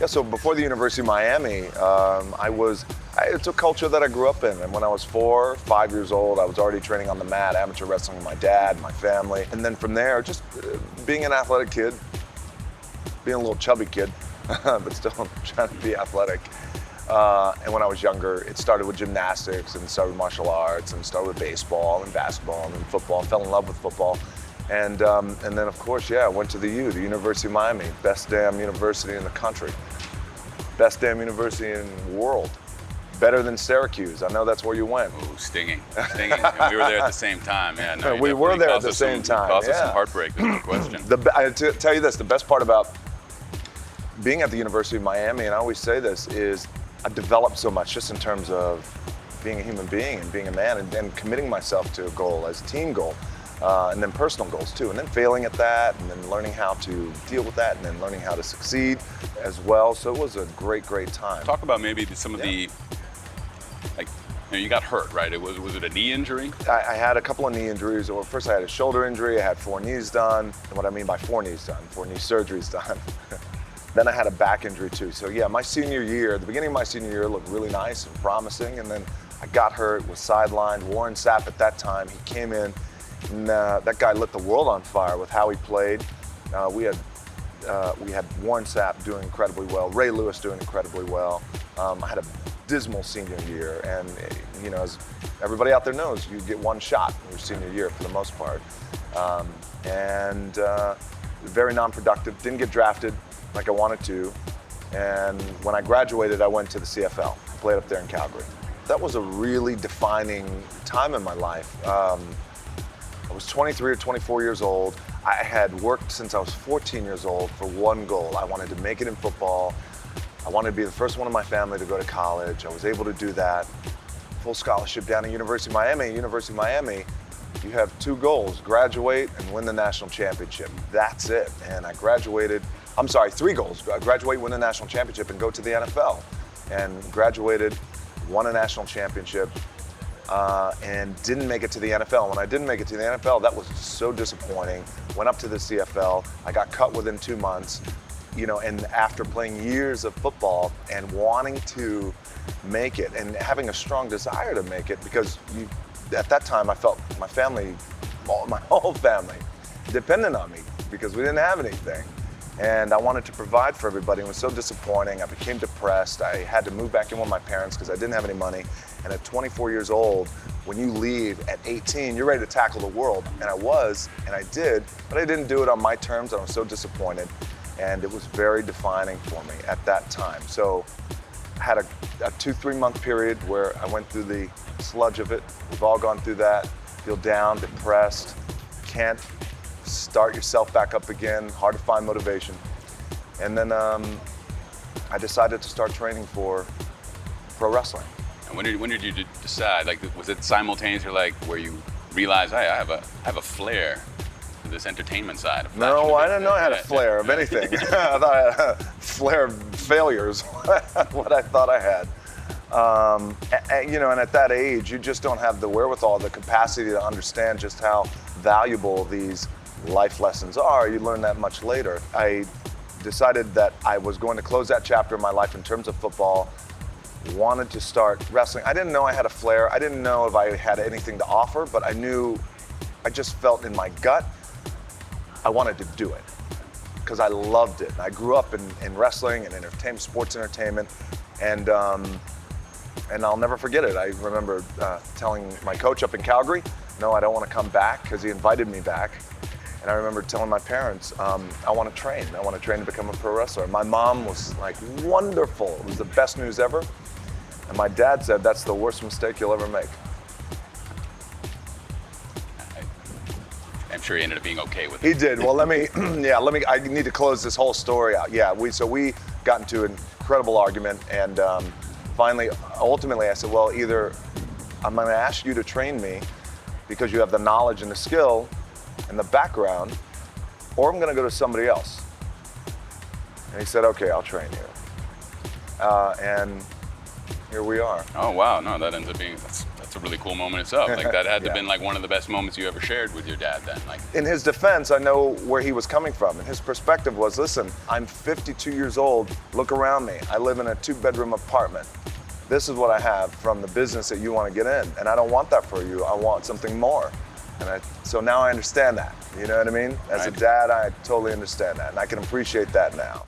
Yeah, so before the University of Miami, it's a culture that I grew up in. And when I was 4, 5 years old, I was already training on the mat, amateur wrestling with my dad, my family. And then from there, just being an athletic kid, being a little chubby kid, but still trying to be athletic. And when I was younger, it started with gymnastics and started with martial arts and started with baseball and basketball and then football. Fell in love with football. And then, of course, I went to the University of Miami, best damn university in the country, best damn university in the world, better than Syracuse. I know that's where you went. Ooh, stinging. And we were there at the same time. Yeah, no, we were there at the same time. Caused us some heartbreak, there's no question. I tell you this, the best part about being at the University of Miami, and I always say this, is I developed so much just in terms of being a human being and being a man and committing myself to a goal as a team goal. And then personal goals too, and then failing at that, and then learning how to deal with that, and then learning how to succeed as well. So it was a great, great time. Talk about maybe some of the, like, you got hurt, right? Was it a knee injury? I had a couple of knee injuries. Well, first I had a shoulder injury. I had 4 knees done. And what I mean by 4 knees done, 4 knee surgeries done. Then I had a back injury too. So yeah, my senior year, the beginning of my senior year looked really nice and promising, and then I got hurt, was sidelined. Warren Sapp at that time, he came in. And that guy lit the world on fire with how he played. We had Warren Sapp doing incredibly well, Ray Lewis doing incredibly well. I had a dismal senior year, and as everybody out there knows, you get one shot in your senior year for the most part. Very non-productive, didn't get drafted like I wanted to. And when I graduated, I went to the CFL, played up there in Calgary. That was a really defining time in my life. I was 23 or 24 years old. I had worked since I was 14 years old for one goal. I wanted to make it in football. I wanted to be the first one in my family to go to college. I was able to do that. Full scholarship down at University of Miami. University of Miami, you have 2 goals: graduate and win the national championship. That's it. And I graduated, 3 goals. Graduate, win the national championship, and go to the NFL. And graduated, won a national championship, and didn't make it to the NFL. When I didn't make it to the NFL, that was so disappointing. Went up to the CFL. I got cut within 2 months, and after playing years of football and wanting to make it and having a strong desire to make it, because at that time I felt my family, my whole family, depended on me because we didn't have anything. And I wanted to provide for everybody. It was so disappointing. I became depressed. I had to move back in with my parents because I didn't have any money. And at 24 years old, when you leave at 18, you're ready to tackle the world. And I was, and I did, but I didn't do it on my terms, and I was so disappointed. And it was very defining for me at that time. So I had a 2-3 month period where I went through the sludge of it. We've all gone through that. Feel down, depressed, can't start yourself back up again, hard to find motivation. And then I decided to start training for pro wrestling. And when did you decide? Like, was it simultaneously, like, where you realized, hey, I have a flair for this entertainment side of fashion? No, I didn't know I had a flair of anything. I thought I had a flair of failures, what I thought I had. And at that age, you just don't have the wherewithal, the capacity to understand just how valuable these life lessons are. You learn that much later. I decided that I was going to close that chapter of my life in terms of football, wanted to start wrestling. I didn't know I had a flair. I didn't know if I had anything to offer, but I just felt in my gut, I wanted to do it because I loved it. I grew up in wrestling and entertainment, sports entertainment, and I'll never forget it. I remember telling my coach up in Calgary, no, I don't want to come back, because he invited me back. And I remember telling my parents, I want to train. I want to train to become a pro wrestler. My mom was like, wonderful. It was the best news ever. And my dad said, that's the worst mistake you'll ever make. I'm sure he ended up being okay with it. He did. Well, I need to close this whole story out. Yeah, we got into an incredible argument, and ultimately I said, well, either I'm going to ask you to train me because you have the knowledge and the skill and the background, or I'm going to go to somebody else. And he said, okay, I'll train you. And here we are. Oh, wow. No, that ends up being, that's That's a really cool moment itself. Like that had to Yeah. have been like one of the best moments you ever shared with your dad then. Like, In his defense, I know where he was coming from. And his perspective was, listen, I'm 52 years old. Look around me. I live in a 2-bedroom apartment. This is what I have from the business that you want to get in. And I don't want that for you. I want something more. So now I understand that. You know what I mean? As a Right. dad, I totally understand that. And I can appreciate that now.